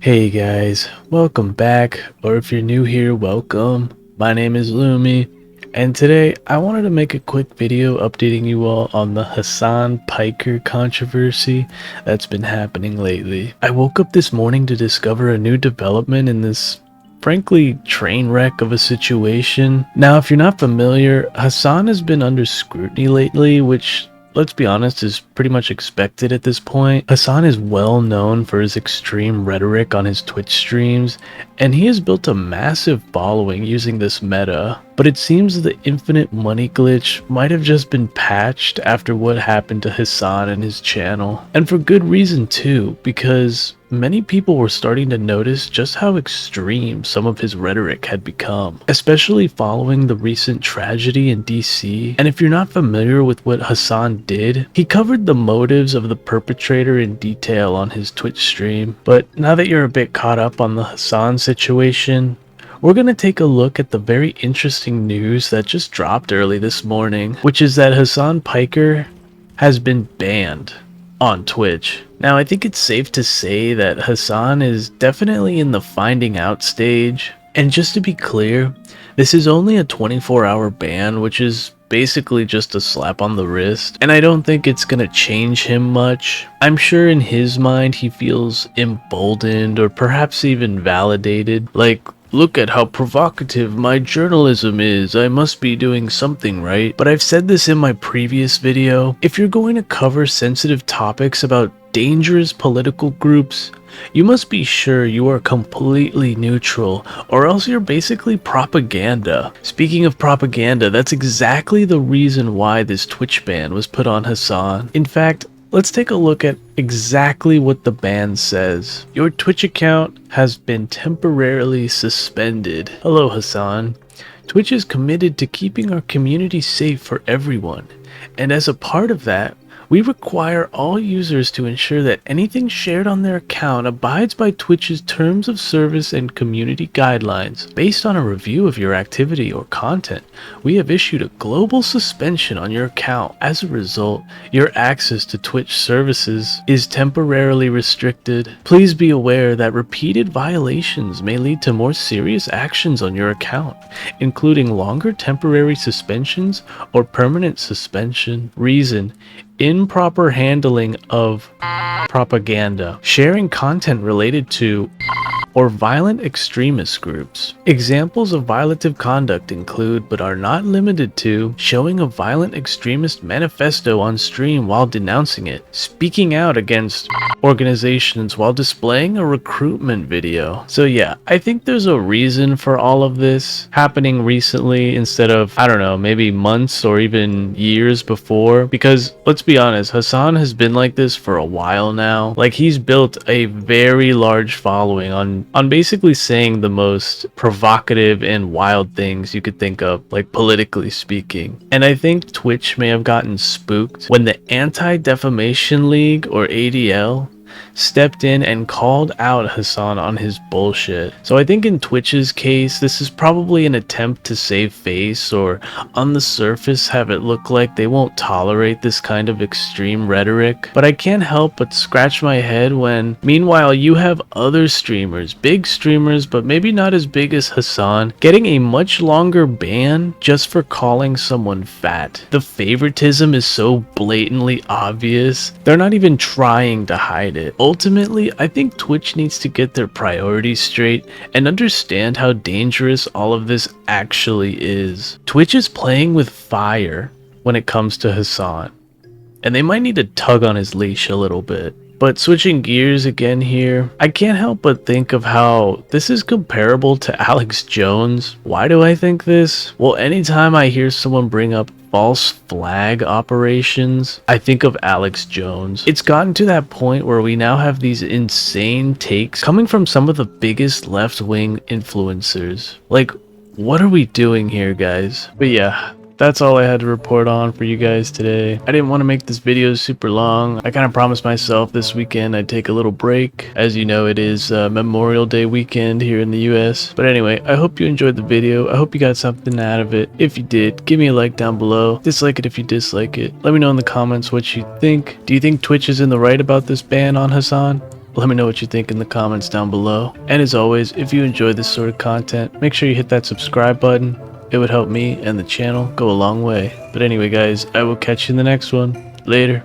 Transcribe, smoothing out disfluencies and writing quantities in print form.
Hey guys, welcome back, or if you're new here, welcome. My name is Lumi, and today I wanted to make a quick video updating you all on the Hasan Piker controversy that's been happening lately. I woke up this morning to discover a new development in this frankly train wreck of a situation. Now, if you're not familiar, Hasan has been under scrutiny lately, which, let's be honest, is pretty much expected at this point. Hasan is well known for his extreme rhetoric on his Twitch streams, and he has built a massive following using this meta. But it seems the infinite money glitch might have just been patched after what happened to Hasan and his channel. And for good reason too, because many people were starting to notice just how extreme some of his rhetoric had become, especially following the recent tragedy in DC. And if you're not familiar with what Hasan did, he covered the motives of the perpetrator in detail on his Twitch stream. But now that you're a bit caught up on the Hasan situation, we're going to take a look at the very interesting news that just dropped early this morning, which is that Hasan Piker has been banned on Twitch. Now, I think it's safe to say that Hasan is definitely in the finding out stage. And just to be clear, this is only a 24-hour ban, which is basically just a slap on the wrist, and I don't think it's gonna change him much. I'm sure in his mind he feels emboldened or perhaps even validated, like, look at how provocative my journalism is, I must be doing something right. But I've said this in my previous video, if you're going to cover sensitive topics about dangerous political groups, you must be sure you are completely neutral, or else you're basically propaganda. Speaking of propaganda, that's exactly the reason why this Twitch ban was put on Hasan. In fact, let's take a look at exactly what the ban says. Your Twitch account has been temporarily suspended. Hello, Hasan. Twitch is committed to keeping our community safe for everyone, and as a part of that, we require all users to ensure that anything shared on their account abides by Twitch's terms of service and community guidelines. Based on a review of your activity or content, we have issued a global suspension on your account. As a result, your access to Twitch services is temporarily restricted. Please be aware that repeated violations may lead to more serious actions on your account, including longer temporary suspensions or permanent suspension. Reason: improper handling of propaganda, sharing content related to or violent extremist groups. Examples of violative conduct include, but are not limited to, showing a violent extremist manifesto on stream while denouncing it, speaking out against organizations while displaying a recruitment video. So yeah, I think there's a reason for all of this happening recently instead of, I don't know, maybe months or even years before, because let's be honest, Hasan has been like this for a while now. Like, he's built a very large following on basically saying the most provocative and wild things you could think of, like politically speaking. And I think Twitch may have gotten spooked when the Anti-Defamation League, or ADL, stepped in and called out Hasan on his bullshit. So I think in Twitch's case, this is probably an attempt to save face, or on the surface have it look like they won't tolerate this kind of extreme rhetoric. But I can't help but scratch my head when, meanwhile, you have other streamers, big streamers, but maybe not as big as Hasan, getting a much longer ban just for calling someone fat. The favoritism is so blatantly obvious, they're not even trying to hide it. Ultimately, I think Twitch needs to get their priorities straight and understand how dangerous all of this actually is. Twitch is playing with fire when it comes to Hasan, and they might need to tug on his leash a little bit. But switching gears again here, I can't help but think of how this is comparable to Alex Jones. Why do I think this? Well, anytime I hear someone bring up false flag operations, I think of Alex Jones. It's gotten to that point where we now have these insane takes coming from some of the biggest left-wing influencers. Like, what are we doing here, guys? But yeah, that's all I had to report on for you guys today. I didn't want to make this video super long. I kind of promised myself this weekend I'd take a little break. As you know, it is Memorial Day weekend here in the US. But anyway, I hope you enjoyed the video. I hope you got something out of it. If you did, give me a like down below. Dislike it if you dislike it. Let me know in the comments what you think. Do you think Twitch is in the right about this ban on Hasan? Let me know what you think in the comments down below. And as always, if you enjoy this sort of content, make sure you hit that subscribe button. It would help me and the channel go a long way. But anyway guys, I will catch you in the next one. Later.